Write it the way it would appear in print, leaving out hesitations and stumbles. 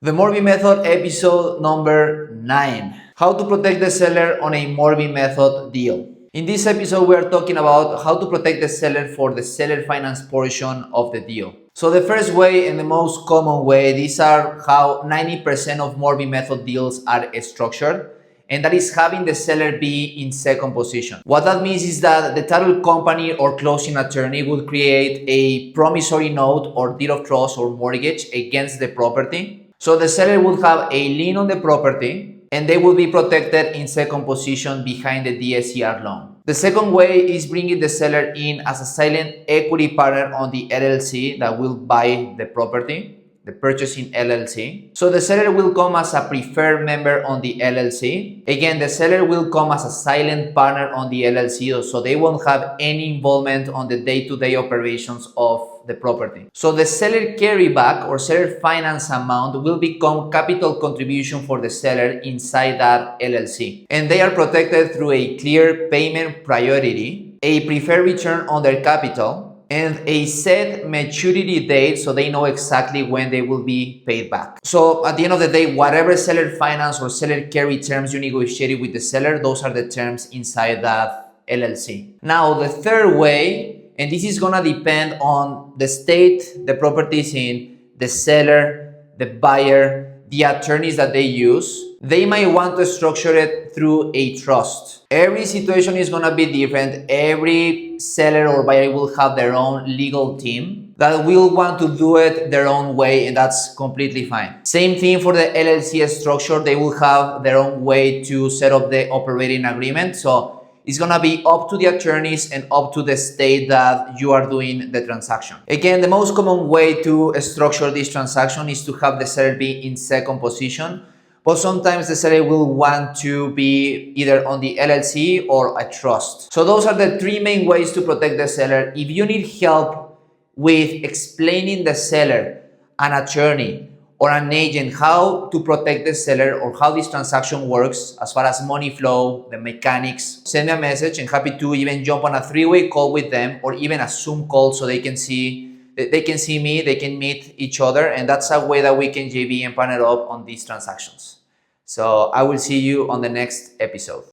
The Morby Method episode number 9. How to protect the seller on a Morby Method deal. In this episode, we are talking about how to protect the seller for the seller finance portion of the deal. So the first way and the most common way, these are how 90% of Morby Method deals are structured. And that is having the seller be in second position. What that means is that the title company or closing attorney will create a promissory note or deed of trust or mortgage against the property. So the seller will have a lien on the property and they will be protected in second position behind the DSCR loan. The second way is bringing the seller in as a silent equity partner on the LLC that will buy the property, the purchasing LLC. So the seller will come as a preferred member on the LLC. Again, the seller will come as a silent partner on the LLC, so they won't have any involvement on the day-to-day operations of the property. So the seller carryback or seller finance amount will become capital contribution for the seller inside that LLC. And they are protected through a clear payment priority, a preferred return on their capital, and a set maturity date so they know exactly when they will be paid back. So at the end of the day, whatever seller finance or seller carry terms you negotiated with the seller, those are the terms inside that LLC. Now, the third way, and this is gonna depend on the state the property is in, the seller, the buyer, the attorneys that they use. They might want to structure it through a trust. Every situation is gonna be different. Every seller or buyer will have their own legal team that will want to do it their own way, and that's completely fine. Same thing for the LLC structure. They will have their own way to set up the operating agreement. So it's gonna be up to the attorneys and up to the state that you are doing the transaction. Again, the most common way to structure this transaction is to have the seller be in second position. But sometimes the seller will want to be either on the LLC or a trust. So those are the three main ways to protect the seller. If you need help with explaining the seller, an attorney, or an agent how to protect the seller or how this transaction works as far as money flow, the mechanics, send me a message. I'm happy to even jump on a three-way call with them or even a Zoom call so they can see me, they can meet each other, and that's a way that we can JV and partner up on these transactions. So I will see you on the next episode.